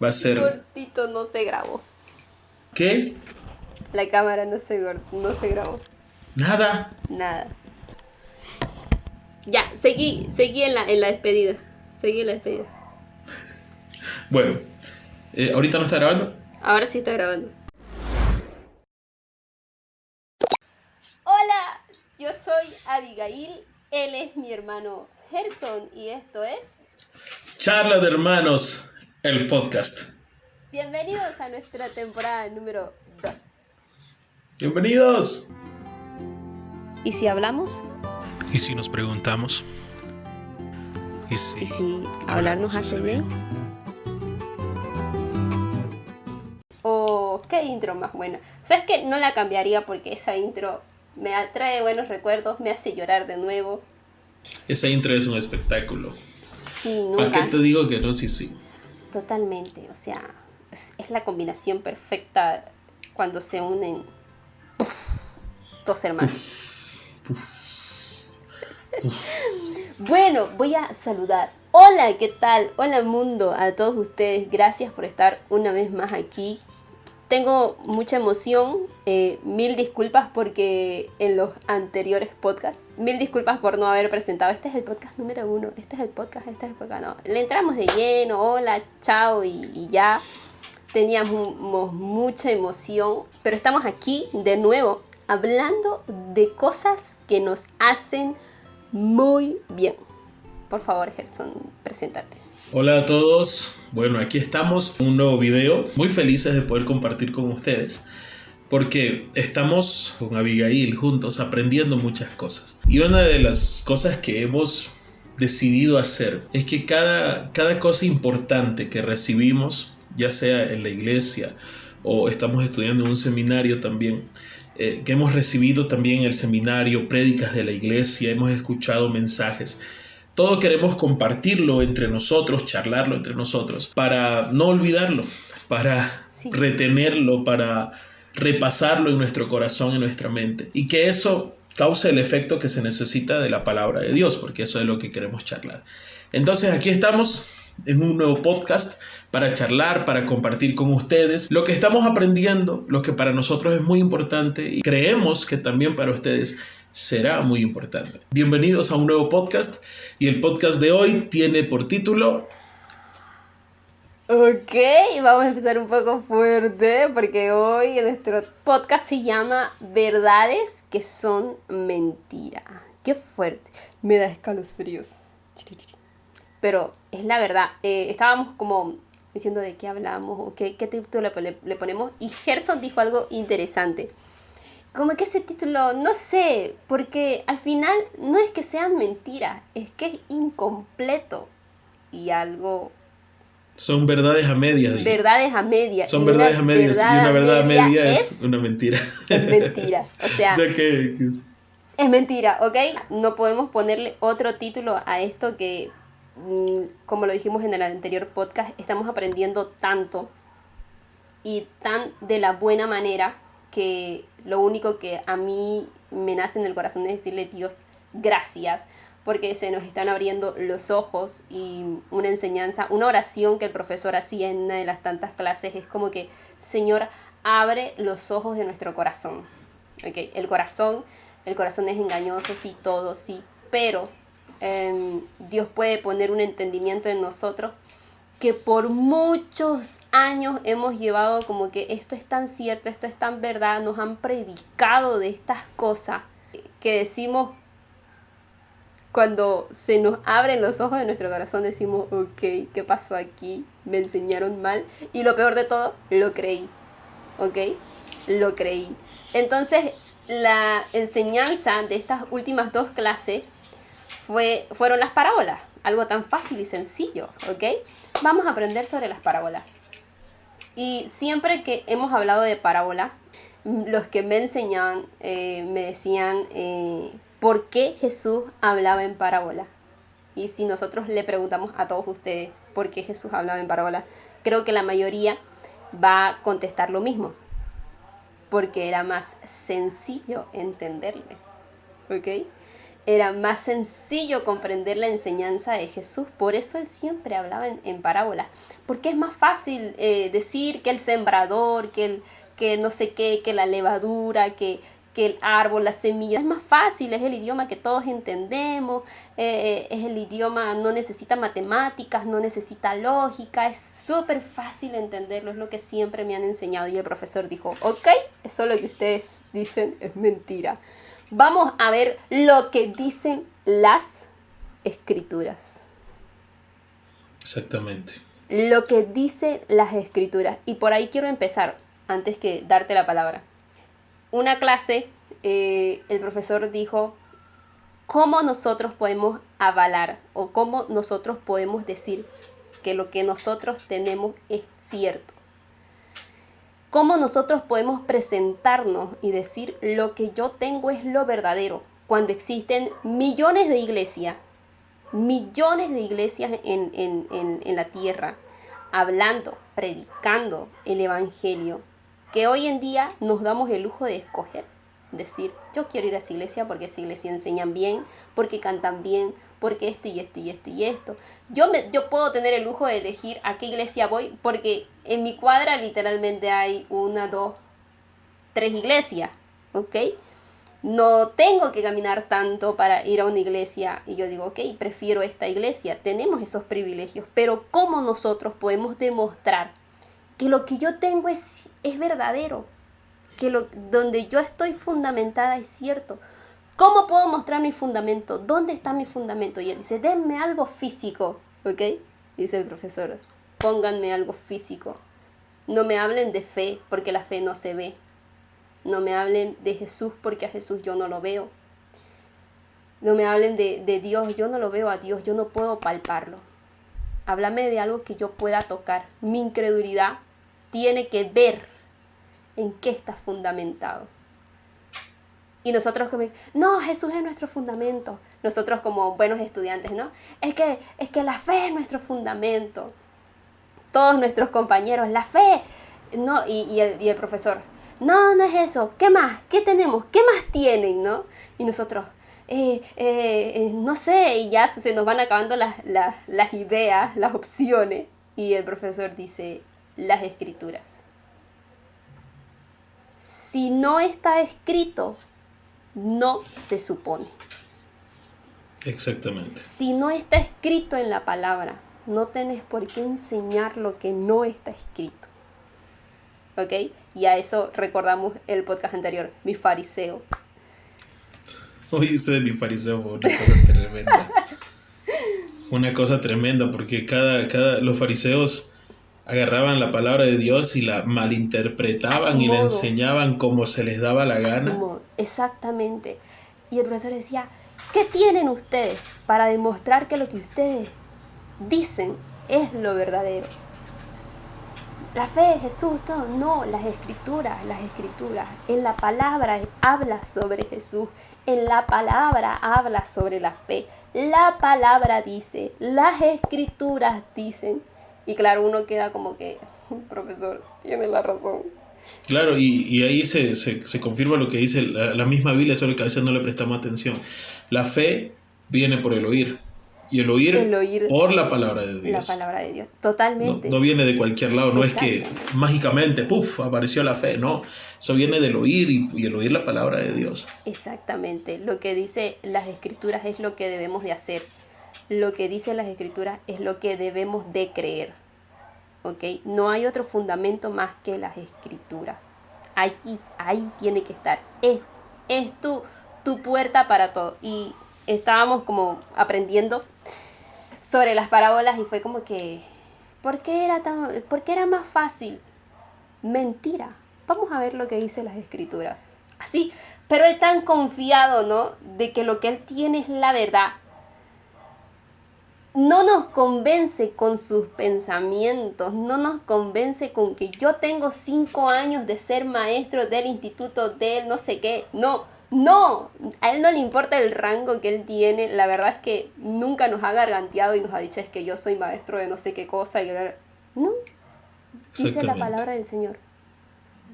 Va a ser... Gordito no se grabó. ¿Qué? La cámara no se grabó. Nada. Nada. Ya, seguí en la despedida. Seguí en la despedida. Bueno, ahorita no está grabando. Ahora sí está grabando. Hola, yo soy Abigail. Él es mi hermano Gerson y esto es... Charla de hermanos, el podcast. Bienvenidos a nuestra temporada número 2. Bienvenidos. ¿Y si hablamos? ¿Y si nos preguntamos? ¿Y si hablar nos hace bien? Oh, qué intro más buena. ¿Sabes qué? No la cambiaría porque esa intro me trae buenos recuerdos, me hace llorar de nuevo. Esa intro es un espectáculo. Sí, ¿Para nunca. qué te digo que no? Sí. Totalmente, o sea, es la combinación perfecta cuando se unen dos hermanos. Bueno, voy a saludar. Hola, ¿qué tal? Hola mundo, a todos ustedes. Gracias por estar una vez más aquí. Tengo mucha emoción, mil disculpas porque en los anteriores podcasts, mil disculpas por no haber presentado, este es el podcast número 1, este es el podcast, no, le entramos de lleno, hola, chao y ya, teníamos mucha emoción, pero estamos aquí de nuevo hablando de cosas que nos hacen muy bien. Por favor, Gerson, preséntate. Hola a todos. Bueno, aquí estamos en un nuevo video. Muy felices de poder compartir con ustedes. Porque estamos con Abigail juntos aprendiendo muchas cosas. Y una de las cosas que hemos decidido hacer es que cada cosa importante que recibimos, ya sea en la iglesia o estamos estudiando en un seminario también, que hemos recibido también en el seminario, prédicas de la iglesia, hemos escuchado mensajes. Todo queremos compartirlo entre nosotros, charlarlo entre nosotros, para no olvidarlo, para retenerlo, para repasarlo en nuestro corazón, en nuestra mente. Y que eso cause el efecto que se necesita de la palabra de Dios, porque eso es lo que queremos charlar. Entonces aquí estamos en un nuevo podcast para charlar, para compartir con ustedes lo que estamos aprendiendo, lo que para nosotros es muy importante y creemos que también para ustedes será muy importante. Bienvenidos a un nuevo podcast y el podcast de hoy tiene por título... Ok, vamos a empezar un poco fuerte porque hoy nuestro podcast se llama Verdades que son mentira. Qué fuerte, me da escalofríos. Pero es la verdad, estábamos como diciendo de qué hablamos o qué título le ponemos y Gerson dijo algo interesante. Como que ese título, no sé, porque al final no es que sean mentiras, es que es incompleto y algo... Son verdades a medias. Dije. Verdades a medias. Son verdades a medias y una verdad a media es una mentira. Es mentira, o sea que... es mentira, ¿ok? No podemos ponerle otro título a esto que, como lo dijimos en el anterior podcast, estamos aprendiendo tanto y tan de la buena manera que lo único que a mí me nace en el corazón es decirle Dios gracias porque se nos están abriendo los ojos y una enseñanza, una oración que el profesor hacía en una de las tantas clases es como que Señor abre los ojos de nuestro corazón, ¿okay? El corazón es engañoso, sí, todo, sí, pero Dios puede poner un entendimiento en nosotros que por muchos años hemos llevado como que esto es tan cierto, esto es tan verdad, nos han predicado de estas cosas que decimos, cuando se nos abren los ojos de nuestro corazón decimos, ok, ¿qué pasó aquí? Me enseñaron mal y lo peor de todo, lo creí, ok, lo creí. Entonces la enseñanza de estas últimas dos clases fueron las parábolas, algo tan fácil y sencillo, ok. Vamos a aprender sobre las parábolas. Y siempre que hemos hablado de parábolas, los que me enseñaban me decían por qué Jesús hablaba en parábolas. Y si nosotros le preguntamos a todos ustedes por qué Jesús hablaba en parábolas, creo que la mayoría va a contestar lo mismo. Porque era más sencillo entenderle. ¿Ok? Era más sencillo comprender la enseñanza de Jesús. Por eso él siempre hablaba en parábolas. Porque es más fácil decir que el sembrador, que no sé qué, que la levadura, que el árbol, la semilla. Es más fácil, es el idioma que todos entendemos. Es el idioma, no necesita matemáticas, no necesita lógica. Es súper fácil entenderlo, es lo que siempre me han enseñado. Y el profesor dijo, ok, eso lo que ustedes dicen es mentira. Vamos a ver lo que dicen las escrituras. Exactamente. Lo que dicen las escrituras. Y por ahí quiero empezar, antes que darte la palabra. Una clase, el profesor dijo, ¿cómo nosotros podemos avalar o cómo nosotros podemos decir que lo que nosotros tenemos es cierto? ¿Cómo nosotros podemos presentarnos y decir lo que yo tengo es lo verdadero? Cuando existen millones de iglesias en la tierra, hablando, predicando el evangelio, que hoy en día nos damos el lujo de escoger, decir, yo quiero ir a esa iglesia porque esa iglesia enseñan bien, porque cantan bien, porque esto y esto y esto y esto. Yo puedo tener el lujo de elegir a qué iglesia voy, porque en mi cuadra literalmente hay 1, 2, 3 iglesias, ¿ok? No tengo que caminar tanto para ir a una iglesia y yo digo, ok, prefiero esta iglesia. Tenemos esos privilegios, pero ¿cómo nosotros podemos demostrar que lo que yo tengo es verdadero? Que donde yo estoy fundamentada es cierto. ¿Cómo puedo mostrar mi fundamento? ¿Dónde está mi fundamento? Y él dice, denme algo físico, ¿ok? Dice el profesor, pónganme algo físico. No me hablen de fe, porque la fe no se ve. No me hablen de Jesús, porque a Jesús yo no lo veo. No me hablen de Dios, yo no lo veo a Dios, yo no puedo palparlo. Háblame de algo que yo pueda tocar. Mi incredulidad tiene que ver en qué está fundamentado. Y nosotros como, no, Jesús es nuestro fundamento. Nosotros como buenos estudiantes, ¿no? Es que la fe es nuestro fundamento. Todos nuestros compañeros, la fe. No, y el profesor, no es eso. ¿Qué más? ¿Qué tenemos? ¿Qué más tienen? ¿No? Y nosotros, no sé, y ya se nos van acabando las ideas, las opciones. Y el profesor dice, las escrituras. Si no está escrito, no se supone. Exactamente. Si no está escrito en la palabra, no tenés por qué enseñar lo que no está escrito. ¿Ok? Y a eso recordamos el podcast anterior, mi fariseo. Hoy ese de mi fariseo fue una cosa tremenda. Fue una cosa tremenda porque los fariseos agarraban la palabra de Dios y la malinterpretaban y la enseñaban como se les daba la gana. Exactamente. Y el profesor decía, ¿qué tienen ustedes para demostrar que lo que ustedes dicen es lo verdadero? La fe de Jesús, todo. No, las escrituras. En la palabra habla sobre Jesús. En la palabra habla sobre la fe. La palabra dice, las escrituras dicen. Y claro, uno queda como que, profesor, tiene la razón. Claro, y ahí se confirma lo que dice la misma Biblia, solo que a veces no le prestamos atención. La fe viene por el oír. Y el oír por la palabra de Dios. La palabra de Dios, totalmente. No viene de cualquier lado, no es que mágicamente, apareció la fe, no. Eso viene del oír y el oír la palabra de Dios. Exactamente, lo que dice las escrituras es lo que debemos de hacer. Lo que dice las escrituras es lo que debemos de creer. ¿Ok? No hay otro fundamento más que las escrituras. Ahí tiene que estar. Es tu puerta para todo. Y estábamos como aprendiendo sobre las parábolas y fue como que, ¿por qué era más fácil? Mentira. Vamos a ver lo que dice las escrituras. Así, pero él tan confiado, ¿no? De que lo que él tiene es la verdad. No nos convence con sus pensamientos, no nos convence con que yo tengo 5 años de ser maestro del instituto del no sé qué. No, a él no le importa el rango que él tiene. La verdad es que nunca nos ha garganteado y nos ha dicho es que yo soy maestro de no sé qué cosa. No, dice la palabra del Señor,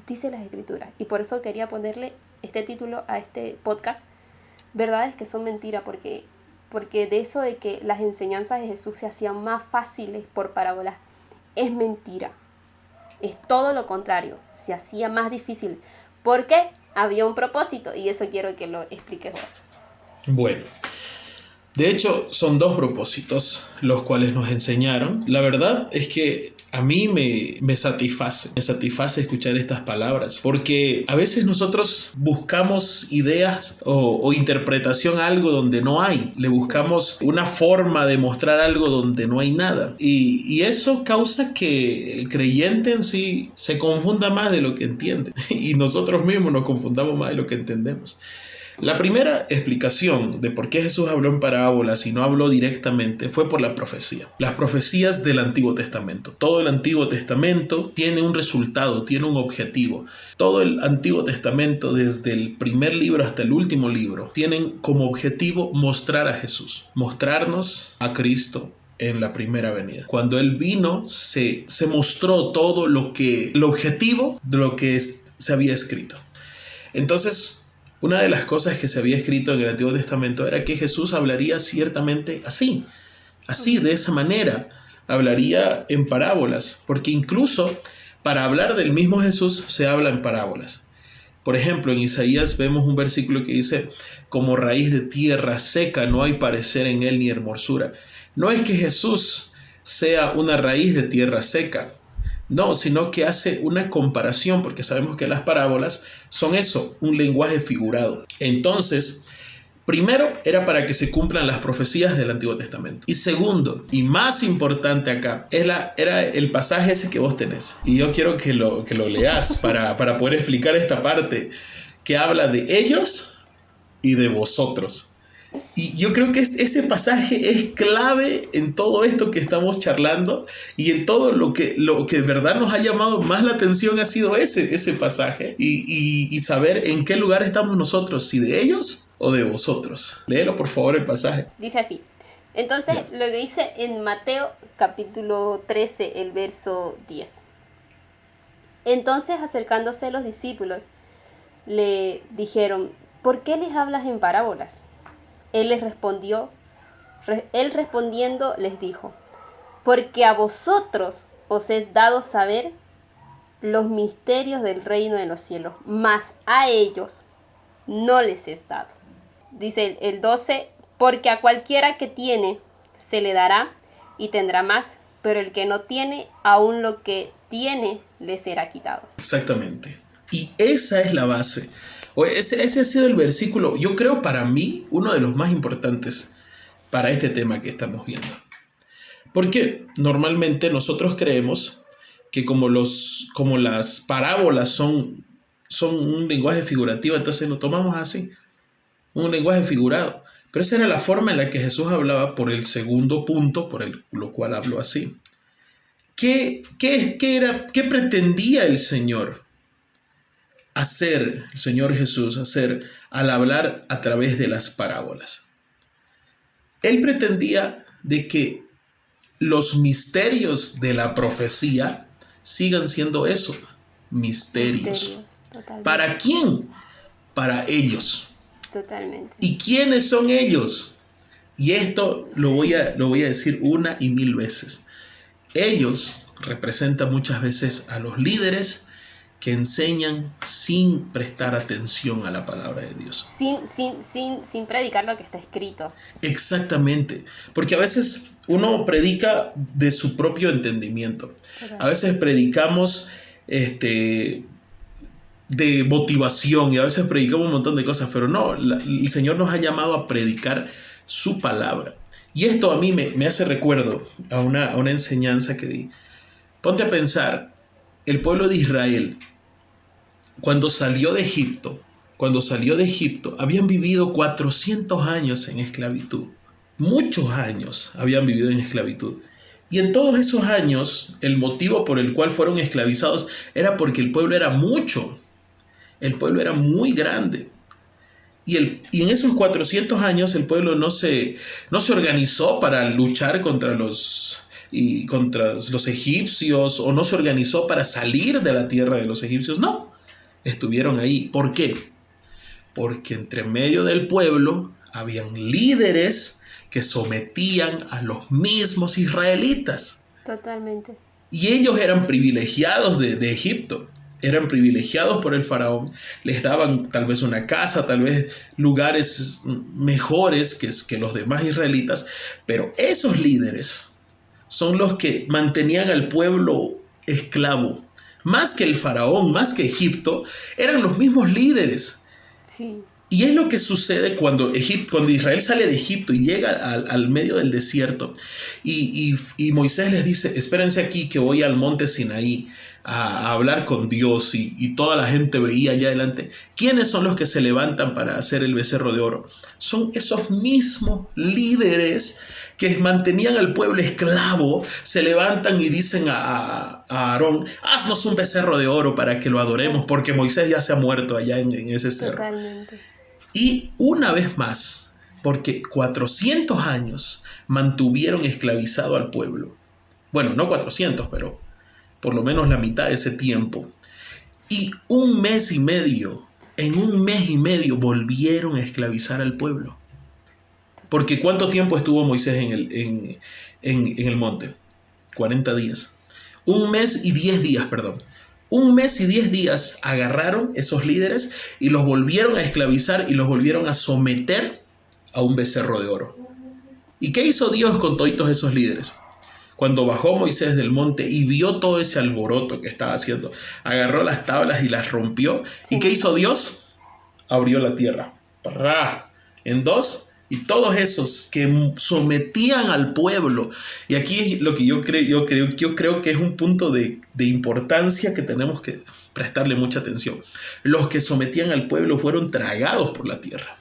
dice las escrituras. Y por eso quería ponerle este título a este podcast, verdades que son mentira, porque de eso de que las enseñanzas de Jesús se hacían más fáciles por parábolas, es mentira. Es todo lo contrario, se hacía más difícil, porque había un propósito, y eso quiero que lo expliques vos. Bueno, de hecho son dos propósitos los cuales nos enseñaron. La verdad es que a mí me satisface escuchar estas palabras, porque a veces nosotros buscamos ideas o interpretación a algo donde no hay, le buscamos una forma de mostrar algo donde no hay nada, y eso causa que el creyente en sí se confunda más de lo que entiende, y nosotros mismos nos confundamos más de lo que entendemos. La primera explicación de por qué Jesús habló en parábolas y no habló directamente fue por la profecía. Las profecías del Antiguo Testamento. Todo el Antiguo Testamento tiene un resultado, tiene un objetivo. Todo el Antiguo Testamento, desde el primer libro hasta el último libro, tienen como objetivo mostrar a Jesús, mostrarnos a Cristo en la primera venida. Cuando Él vino, se mostró todo el objetivo de lo que se había escrito. Entonces, una de las cosas que se había escrito en el Antiguo Testamento era que Jesús hablaría ciertamente así, de esa manera, hablaría en parábolas, porque incluso para hablar del mismo Jesús se habla en parábolas. Por ejemplo, en Isaías vemos un versículo que dice: como raíz de tierra seca, no hay parecer en él ni hermosura. No es que Jesús sea una raíz de tierra seca, no, sino que hace una comparación, porque sabemos que las parábolas son eso, un lenguaje figurado. Entonces, primero era para que se cumplan las profecías del Antiguo Testamento. Y segundo, y más importante acá, era el pasaje ese que vos tenés. Y yo quiero que lo leas para poder explicar esta parte que habla de ellos y de vosotros. Y yo creo que ese pasaje es clave en todo esto que estamos charlando, y en todo lo que de verdad nos ha llamado más la atención ha sido ese pasaje, y saber en qué lugar estamos nosotros, si de ellos o de vosotros. Léelo por favor el pasaje. Dice así: entonces lo que dice en Mateo capítulo 13, el verso 10. Entonces, acercándose los discípulos, le dijeron: ¿por qué les hablas en parábolas? Él respondiendo les dijo: porque a vosotros os es dado saber los misterios del reino de los cielos, mas a ellos no les es dado. Dice el 12: porque a cualquiera que tiene se le dará y tendrá más, pero el que no tiene, aún lo que tiene le será quitado. Exactamente. Y esa es la base. Ese ha sido el versículo, yo creo, para mí, uno de los más importantes para este tema que estamos viendo. Porque normalmente nosotros creemos que como las parábolas son un lenguaje figurativo, entonces lo tomamos así, un lenguaje figurado. Pero esa era la forma en la que Jesús hablaba, por el segundo punto, lo cual habló así. ¿Qué pretendía el Señor Jesús hacer al hablar a través de las parábolas? Él pretendía de que los misterios de la profecía sigan siendo eso, misterios. ¿Para quién? Para ellos. Totalmente. ¿Y quiénes son ellos? Y esto lo voy a decir una y mil veces. Ellos representan muchas veces a los líderes que enseñan sin prestar atención a la palabra de Dios. Sin predicar lo que está escrito. Exactamente, porque a veces uno predica de su propio entendimiento. A veces predicamos de motivación, y a veces predicamos un montón de cosas, pero no, el Señor nos ha llamado a predicar su palabra. Y esto a mí me hace recuerdo a una enseñanza que di. Ponte a pensar, el pueblo de Israel, cuando salió de Egipto, habían vivido 400 años en esclavitud. Muchos años habían vivido en esclavitud. Y en todos esos años, el motivo por el cual fueron esclavizados era porque el pueblo era mucho. El pueblo era muy grande. Y en esos 400 años el pueblo no se organizó para luchar contra los egipcios, o no se organizó para salir de la tierra de los egipcios. No, estuvieron ahí. ¿Por qué? Porque entre medio del pueblo habían líderes que sometían a los mismos israelitas. Totalmente. Y ellos eran privilegiados de Egipto. Eran privilegiados por el faraón. Les daban tal vez una casa, tal vez lugares mejores que los demás israelitas. Pero esos líderes son los que mantenían al pueblo esclavo. Más que el faraón, más que Egipto, eran los mismos líderes. Sí. Y es lo que sucede cuando Israel sale de Egipto y llega al medio del desierto. Y Moisés les dice, espérense aquí que voy al monte Sinaí a hablar con Dios. Y toda la gente veía allá adelante. ¿Quiénes son los que se levantan para hacer el becerro de oro? Son esos mismos líderes que mantenían al pueblo esclavo. Se levantan y dicen a Aarón, haznos un becerro de oro para que lo adoremos, porque Moisés ya se ha muerto allá en ese cerro. Totalmente. Y una vez más, porque 400 años mantuvieron esclavizado al pueblo. Bueno, no 400, pero por lo menos la mitad de ese tiempo. Y en un mes y medio volvieron a esclavizar al pueblo. Porque ¿cuánto tiempo estuvo Moisés en el monte? 40 días. 1 mes y 10 días, perdón. 1 mes y 10 días agarraron esos líderes y los volvieron a esclavizar y los volvieron a someter a un becerro de oro. ¿Y qué hizo Dios con todos esos líderes? Cuando bajó Moisés del monte y vio todo ese alboroto que estaba haciendo, agarró las tablas y las rompió. Sí. ¿Y qué hizo Dios? Abrió la tierra. ¡Pará! En 2. Y todos esos que sometían al pueblo, y aquí es lo que yo creo que es un punto de importancia que tenemos que prestarle mucha atención. Los que sometían al pueblo fueron tragados por la tierra.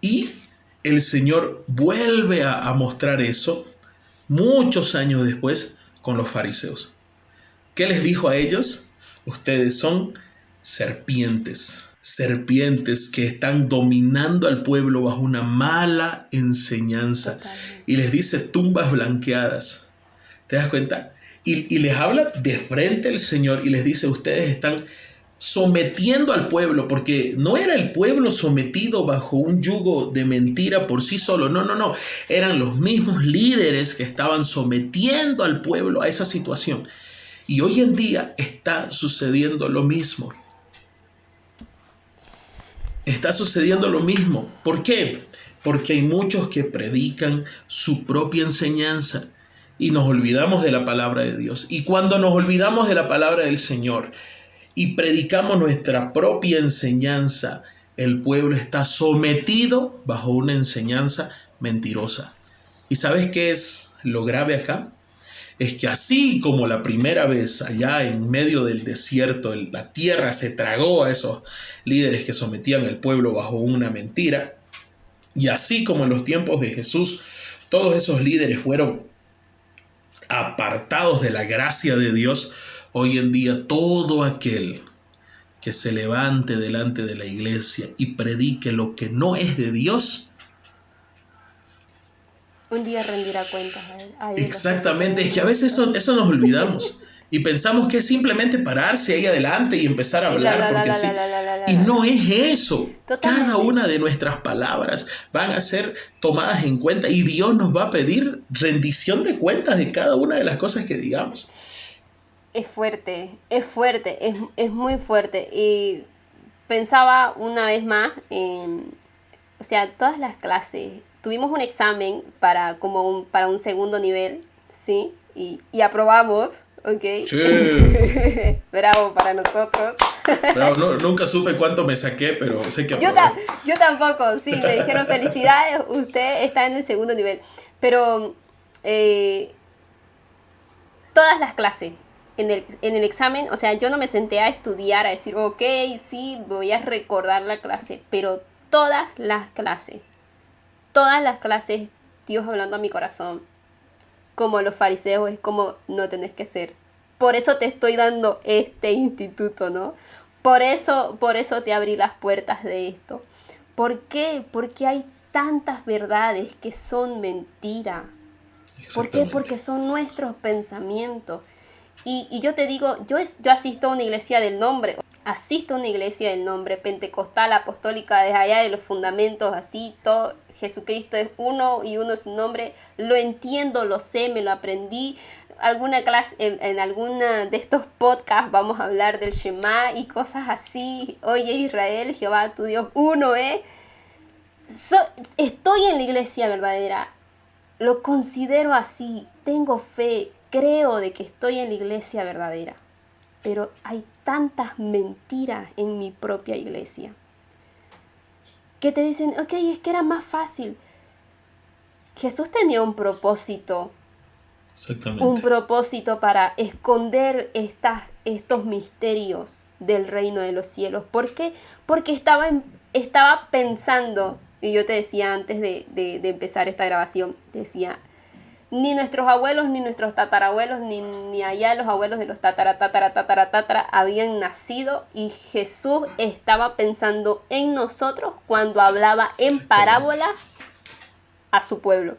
Y el Señor vuelve a mostrar eso muchos años después con los fariseos. ¿Qué les dijo a ellos? Ustedes son serpientes que están dominando al pueblo bajo una mala enseñanza. Totalmente. Y les dice tumbas blanqueadas. ¿Te das cuenta? Y les habla de frente el Señor y les dice, ustedes están sometiendo al pueblo, porque no era el pueblo sometido bajo un yugo de mentira por sí solo. No. Eran los mismos líderes que estaban sometiendo al pueblo a esa situación. Y hoy en día está sucediendo lo mismo. Está sucediendo lo mismo. ¿Por qué? Porque hay muchos que predican su propia enseñanza y nos olvidamos de la palabra de Dios. Y cuando nos olvidamos de la palabra del Señor y predicamos nuestra propia enseñanza, el pueblo está sometido bajo una enseñanza mentirosa. ¿Y sabes qué es lo grave acá? Es que así como la primera vez allá en medio del desierto, la tierra se tragó a esos líderes que sometían al pueblo bajo una mentira, y así como en los tiempos de Jesús, todos esos líderes fueron apartados de la gracia de Dios, hoy en día todo aquel que se levante delante de la iglesia y predique lo que no es de Dios, un día rendirá cuentas a él. Exactamente, es que a veces eso nos olvidamos y pensamos que es simplemente pararse ahí adelante y empezar a hablar porque así. Y no es eso. Totalmente. Cada una de nuestras palabras van a ser tomadas en cuenta y Dios nos va a pedir rendición de cuentas de cada una de las cosas que digamos. Es fuerte, es muy fuerte. Y pensaba una vez más o sea, todas las clases. Tuvimos un examen para un segundo nivel, ¿sí? Y aprobamos, ¿ok? Sí. Bravo para nosotros. Bravo, nunca supe cuánto me saqué, pero sé que aprobé. Yo tampoco, sí, me dijeron felicidades, usted está en el segundo nivel. Pero todas las clases en el examen, o sea, yo no me senté a estudiar, a decir, ok, sí, voy a recordar la clase, pero todas las clases, Dios hablando a mi corazón, como los fariseos, es como no tenés que ser. Por eso te estoy dando este instituto, ¿no? Por eso te abrí las puertas de esto. ¿Por qué? Porque hay tantas verdades que son mentira. ¿Por qué? Porque son nuestros pensamientos. Y yo te digo, yo asisto a una iglesia del nombre. asisto a una iglesia del nombre pentecostal, apostólica, desde allá de los fundamentos, así, todo, Jesucristo es uno y uno es su nombre, lo entiendo, lo sé, me lo aprendí. Alguna clase, en alguna de estos podcasts vamos a hablar del Shema y cosas así. Oye Israel, Jehová tu Dios uno, estoy en la iglesia verdadera, lo considero así, tengo fe, creo de que estoy en la iglesia verdadera, pero hay tantas mentiras en mi propia iglesia que te dicen, ok, es que era más fácil. Jesús tenía un propósito. Exactamente. Un propósito para esconder estos misterios del reino de los cielos. ¿Por qué? Porque estaba pensando, y yo te decía antes de empezar esta grabación, te decía, ni nuestros abuelos, ni nuestros tatarabuelos, ni allá los abuelos de los tatara habían nacido, y Jesús estaba pensando en nosotros cuando hablaba en parábola a su pueblo.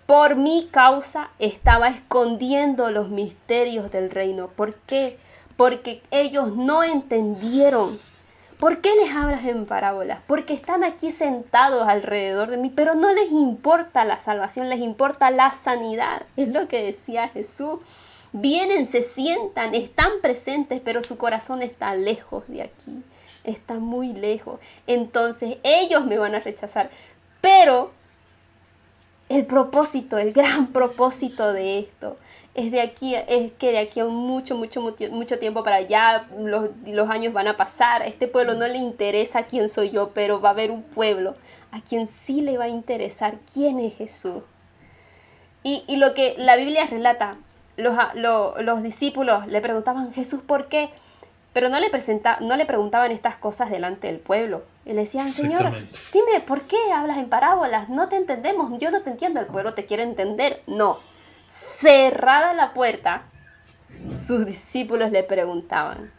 Por mi causa estaba escondiendo los misterios del reino. ¿Por qué? Porque ellos no entendieron. ¿Por qué les hablas en parábolas? Porque están aquí sentados alrededor de mí, pero no les importa la salvación, les importa la sanidad. Es lo que decía Jesús. Vienen, se sientan, están presentes, pero su corazón está lejos de aquí. Está muy lejos. Entonces ellos me van a rechazar. Pero el propósito, el gran propósito de esto es que de aquí a mucho tiempo para allá, los años van a pasar. A este pueblo no le interesa quién soy yo, pero va a haber un pueblo a quien sí le va a interesar quién es Jesús. Y lo que la Biblia relata, los discípulos le preguntaban, Jesús, ¿por qué? Pero no le preguntaban estas cosas delante del pueblo. Y le decían, Señor, dime, ¿por qué hablas en parábolas? No te entendemos, yo no te entiendo, el pueblo te quiere entender. No, cerrada la puerta, sus discípulos le preguntaban,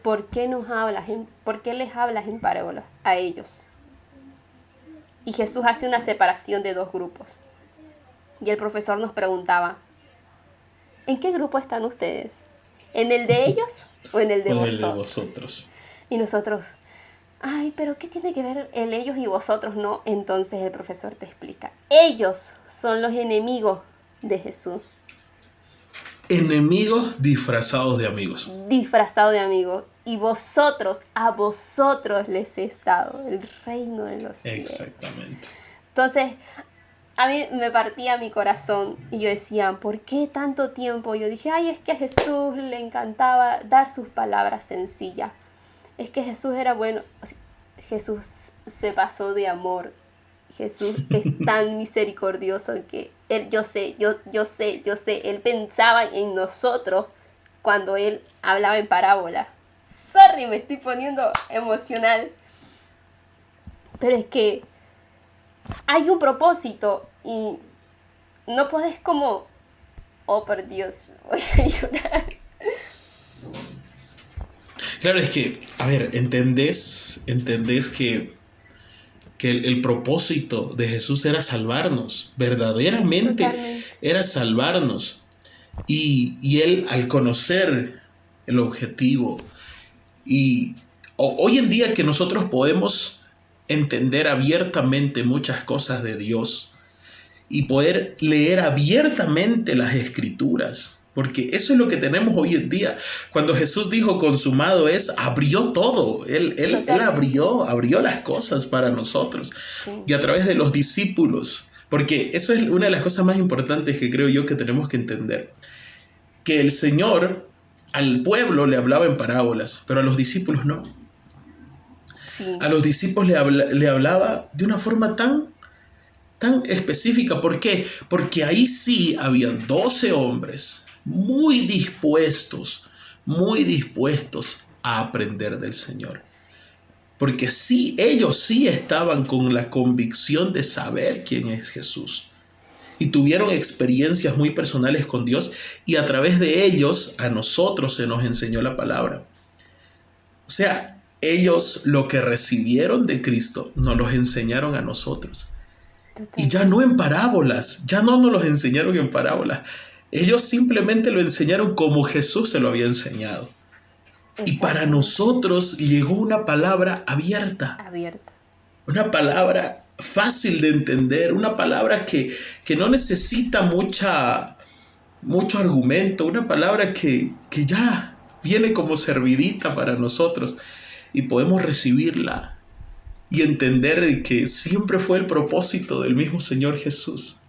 ¿por qué les hablas en parábolas a ellos? Y Jesús hace una separación de dos grupos. Y el profesor nos preguntaba, ¿en qué grupo están ustedes? ¿En el de ellos o en el de vosotros? Y nosotros, ay, pero ¿qué tiene que ver el ellos y vosotros? No, entonces el profesor te explica. Ellos son los enemigos de Jesús. Enemigos disfrazados de amigos. Disfrazados de amigos. Y a vosotros les he dado el reino de los cielos. Exactamente. Entonces, a mí me partía mi corazón y yo decía, ¿por qué tanto tiempo? Yo dije, ay, es que a Jesús le encantaba dar sus palabras sencillas. Es que Jesús era bueno. Jesús se pasó de amor. Jesús es tan misericordioso que yo sé, Él pensaba en nosotros cuando Él hablaba en parábola. Sorry, me estoy poniendo emocional. Pero es que hay un propósito y no podés como, oh por Dios, voy a llorar. Claro, es que, a ver, entendés que el propósito de Jesús era salvarnos, verdaderamente. Totalmente. Era salvarnos. Y Él, al conocer el objetivo, y hoy en día que nosotros podemos entender abiertamente muchas cosas de Dios y poder leer abiertamente las Escrituras, porque eso es lo que tenemos hoy en día. Cuando Jesús dijo consumado es, abrió todo. Él abrió las cosas para nosotros. Sí. Y a través de los discípulos, porque eso es una de las cosas más importantes que creo yo que tenemos que entender. Que el Señor al pueblo le hablaba en parábolas, pero a los discípulos no. Sí. A los discípulos le hablaba de una forma tan específica. ¿Por qué? Porque ahí sí habían 12 hombres muy dispuestos a aprender del Señor. Porque sí, ellos sí estaban con la convicción de saber quién es Jesús. Y tuvieron experiencias muy personales con Dios, y a través de ellos a nosotros se nos enseñó la palabra. O sea, ellos lo que recibieron de Cristo nos los enseñaron a nosotros. Y ya no en parábolas, ya no nos los enseñaron en parábolas. Ellos simplemente lo enseñaron como Jesús se lo había enseñado. Y para nosotros llegó una palabra abierta. Una palabra fácil de entender, una palabra que no necesita mucho argumento, una palabra que ya viene como servidita para nosotros y podemos recibirla y entender que siempre fue el propósito del mismo Señor Jesús.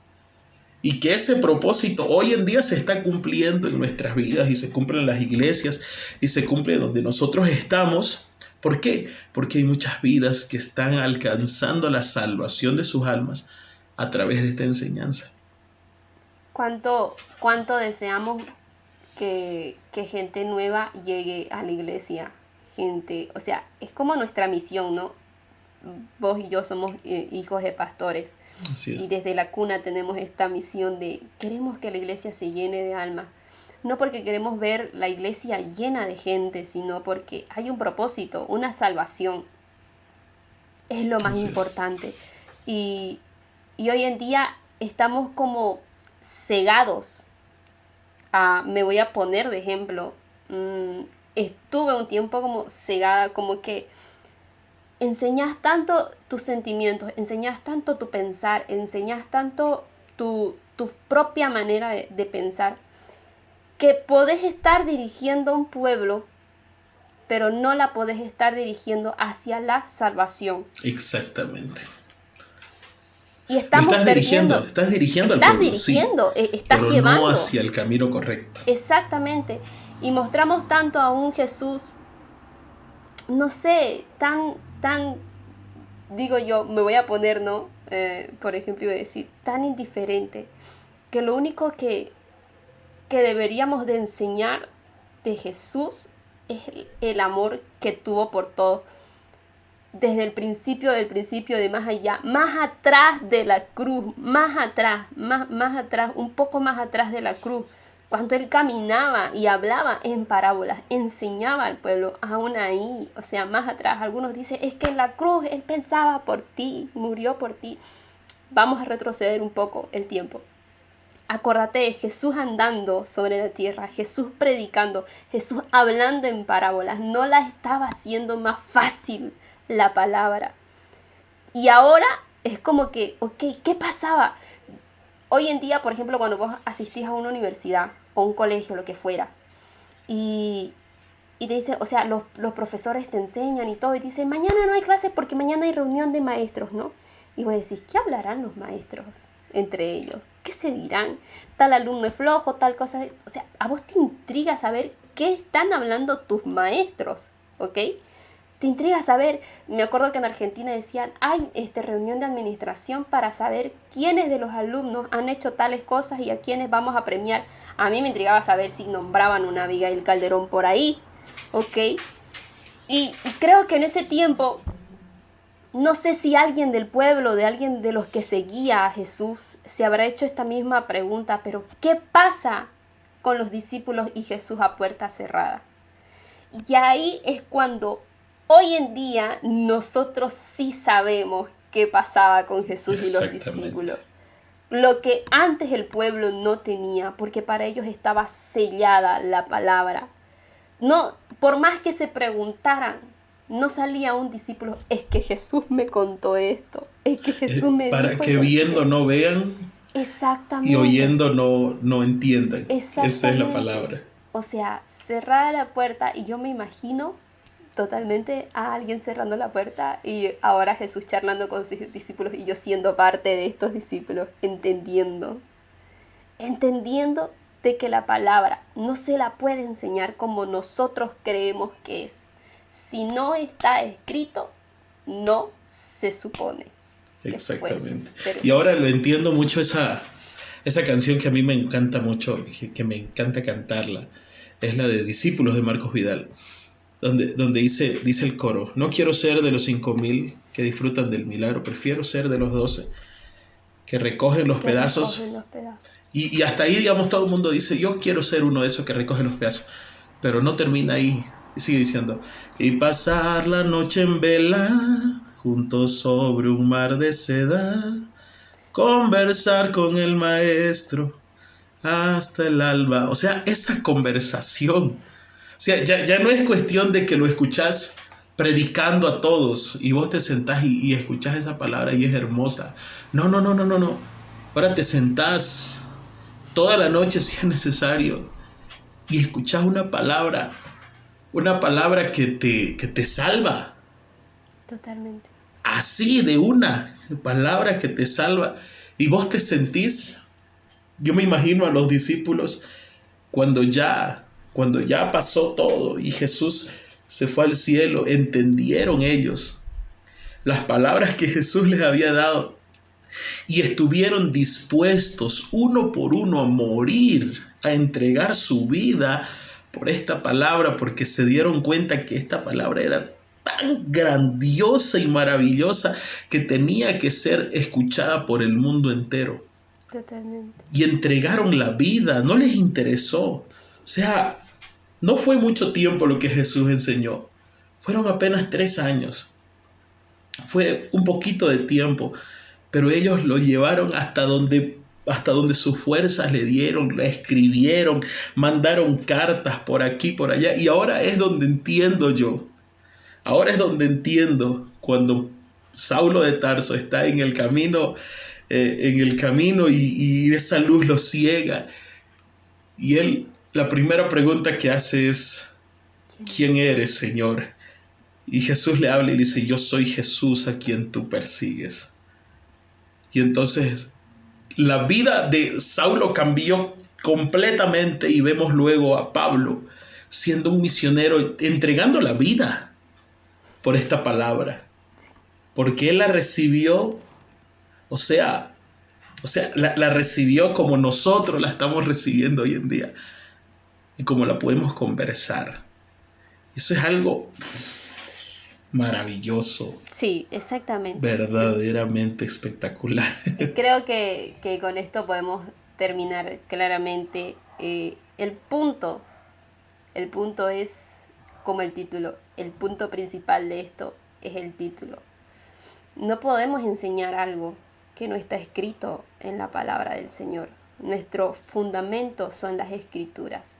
Y que ese propósito hoy en día se está cumpliendo en nuestras vidas y se cumple en las iglesias y se cumple donde nosotros estamos. ¿Por qué? Porque hay muchas vidas que están alcanzando la salvación de sus almas a través de esta enseñanza. ¿Cuánto deseamos que gente nueva llegue a la iglesia? O sea, es como nuestra misión, ¿no? Vos y yo somos hijos de pastores. Así es. Y desde la cuna tenemos esta misión de queremos que la iglesia se llene de almas. No porque queremos ver la iglesia llena de gente, sino porque hay un propósito, una salvación. Es lo más importante. Y hoy en día estamos como cegados. Me voy a poner de ejemplo. Estuve un tiempo como cegada, como que enseñas tanto tus sentimientos, enseñas tanto tu pensar, enseñas tanto tu propia manera de pensar, que podés estar dirigiendo a un pueblo, pero no la podés estar dirigiendo hacia la salvación. Exactamente. Y estás dirigiendo al pueblo, estás pero llevando. No hacia el camino correcto. Exactamente. Y mostramos tanto a un Jesús, no sé, tan, digo yo, me voy a poner, ¿no? Por ejemplo, decir, tan indiferente, que lo único que deberíamos de enseñar de Jesús es el amor que tuvo por todos. Desde el principio de más allá, más atrás de la cruz, más atrás, un poco más atrás de la cruz, cuando él caminaba y hablaba en parábolas, enseñaba al pueblo, aún ahí, o sea, más atrás. Algunos dicen, es que en la cruz él pensaba por ti, murió por ti. Vamos a retroceder un poco el tiempo. Acuérdate de Jesús andando sobre la tierra, Jesús predicando, Jesús hablando en parábolas. No la estaba haciendo más fácil la palabra. Y ahora es como que, ok, ¿qué pasaba? Hoy en día, por ejemplo, cuando vos asistís a una universidad o un colegio, lo que fuera, y te dicen, o sea, los profesores te enseñan y todo, y te dicen, mañana no hay clases porque mañana hay reunión de maestros, ¿no? Y vos decís, ¿qué hablarán los maestros entre ellos? ¿Qué se dirán? Tal alumno es flojo, tal cosa. O sea, a vos te intriga saber qué están hablando tus maestros, ¿ok? Te intriga saber. Me acuerdo que en Argentina decían, hay reunión de administración para saber quiénes de los alumnos han hecho tales cosas y a quiénes vamos a premiar. A mí me intrigaba saber si nombraban una Abigail Calderón por ahí, ¿ok? Y creo que en ese tiempo, no sé si alguien del pueblo, de alguien de los que seguía a Jesús, se habrá hecho esta misma pregunta, pero ¿qué pasa con los discípulos y Jesús a puerta cerrada? Y ahí es cuando hoy en día nosotros sí sabemos qué pasaba con Jesús y los discípulos. Lo que antes el pueblo no tenía, porque para ellos estaba sellada la palabra. No, por más que se preguntaran, no salía un discípulo, es que Jesús me contó esto, es que Jesús me dijo. Para que viendo no vean. Exactamente. Y oyendo no entiendan. Esa es la palabra. O sea, cerrada la puerta, y yo me imagino totalmente a alguien cerrando la puerta y ahora Jesús charlando con sus discípulos y yo siendo parte de estos discípulos, entendiendo de que la palabra no se la puede enseñar como nosotros creemos que es. Si no está escrito, no se supone. Exactamente. Y ahora lo entiendo mucho esa canción que a mí me encanta mucho, que me encanta cantarla. Es la de Discípulos de Marcos Vidal, donde dice el coro: no quiero ser de los 5,000 que disfrutan del milagro, prefiero ser de los 12 que recogen los pedazos. Y hasta ahí, digamos, todo el mundo dice, yo quiero ser uno de esos que recogen los pedazos, pero no termina ahí. Y sigue diciendo, y pasar la noche en vela, juntos sobre un mar de seda, conversar con el maestro hasta el alba. O sea, esa conversación sea, ya no es cuestión de que lo escuchás predicando a todos y vos te sentás y escuchás esa palabra y es hermosa. No. Ahora te sentás toda la noche si es necesario y escuchás una palabra que te salva. Totalmente. Así, de una palabra que te salva. Y vos te sentís, yo me imagino a los discípulos cuando ya pasó todo y Jesús se fue al cielo, entendieron ellos las palabras que Jesús les había dado y estuvieron dispuestos uno por uno a morir, a entregar su vida por esta palabra, porque se dieron cuenta que esta palabra era tan grandiosa y maravillosa que tenía que ser escuchada por el mundo entero. Totalmente. Y entregaron la vida, no les interesó. O sea, no fue mucho tiempo lo que Jesús enseñó. Fueron apenas 3 años. Fue un poquito de tiempo, pero ellos lo llevaron hasta donde sus fuerzas le dieron, la escribieron, mandaron cartas por aquí, por allá. Y ahora es donde entiendo yo. Ahora es donde entiendo cuando Saulo de Tarso está en el camino y esa luz lo ciega. Y él, la primera pregunta que hace es: ¿quién eres, Señor? Y Jesús le habla y le dice: yo soy Jesús a quien tú persigues. Y entonces la vida de Saulo cambió completamente y vemos luego a Pablo siendo un misionero, entregando la vida por esta palabra. Porque él la recibió, o sea, la recibió como nosotros la estamos recibiendo hoy en día y como la podemos conversar. Eso es algo maravilloso. Sí, exactamente. Verdaderamente espectacular. Creo que con esto podemos terminar claramente. El punto es como el título. El punto principal de esto es el título. No podemos enseñar algo que no está escrito en la palabra del Señor. Nuestro fundamento son las Escrituras.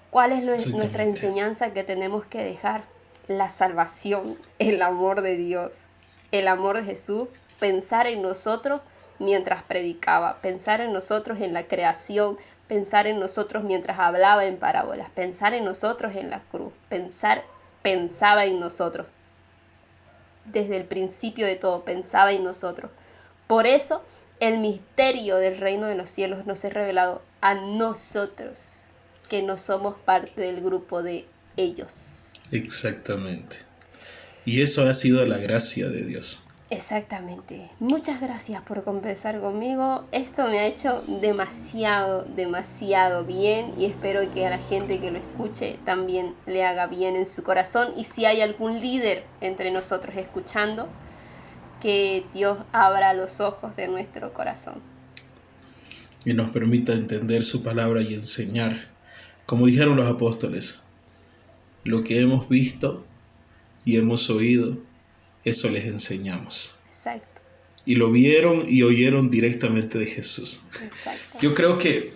¿Cuál es nuestra enseñanza que tenemos que dejar? La salvación, el amor de Dios, el amor de Jesús, pensar en nosotros mientras predicaba, pensar en nosotros en la creación, pensar en nosotros mientras hablaba en parábolas, pensar en nosotros en la cruz, pensaba en nosotros. Desde el principio de todo, pensaba en nosotros. Por eso, el misterio del reino de los cielos nos es revelado a nosotros, que no somos parte del grupo de ellos. Exactamente. Y eso ha sido la gracia de Dios. Exactamente. Muchas gracias por conversar conmigo. Esto me ha hecho demasiado bien y espero que a la gente que lo escuche también le haga bien en su corazón. Y si hay algún líder entre nosotros escuchando, que Dios abra los ojos de nuestro corazón. Y nos permita entender su palabra y enseñar. Como dijeron los apóstoles, lo que hemos visto y hemos oído, eso les enseñamos. Exacto. Y lo vieron y oyeron directamente de Jesús. Exacto. Yo creo que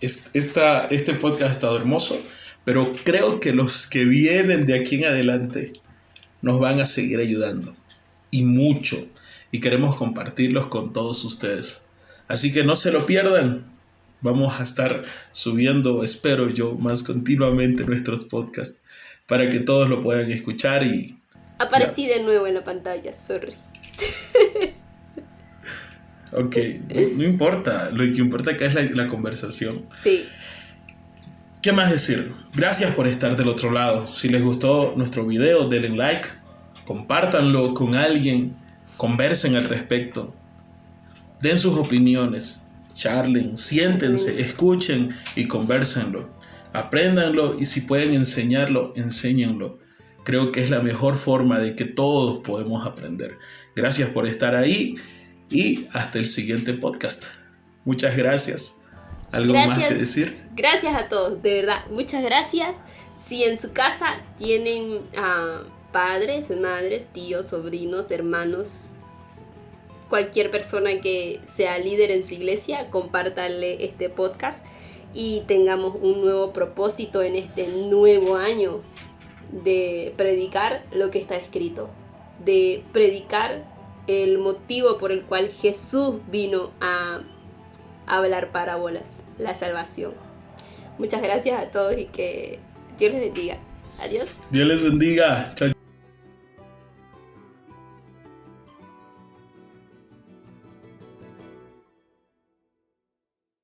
este podcast ha estado hermoso, pero creo que los que vienen de aquí en adelante nos van a seguir ayudando. Y mucho. Y queremos compartirlos con todos ustedes. Así que no se lo pierdan. Vamos a estar subiendo, espero yo, más continuamente nuestros podcasts para que todos lo puedan escuchar y... Aparecí de nuevo en la pantalla, sorry. Ok, no importa, lo que importa acá es la conversación. Sí. ¿Qué más decir? Gracias por estar del otro lado. Si les gustó nuestro video, denle like, compártanlo con alguien, conversen al respecto, den sus opiniones, charlen, siéntense, escuchen y convérsenlo. Apréndanlo y si pueden enseñarlo, enséñenlo. Creo que es la mejor forma de que todos podemos aprender. Gracias por estar ahí y hasta el siguiente podcast. Muchas gracias. ¿Algo más que decir? Gracias a todos, de verdad, muchas gracias. Si en su casa tienen padres, madres, tíos, sobrinos, hermanos, cualquier persona que sea líder en su iglesia, compártanle este podcast. y tengamos un nuevo propósito en este nuevo año de predicar lo que está escrito, de predicar el motivo por el cual Jesús vino a hablar parábolas, la salvación. Muchas gracias a todos y que Dios les bendiga. Adiós. Dios les bendiga. Chao.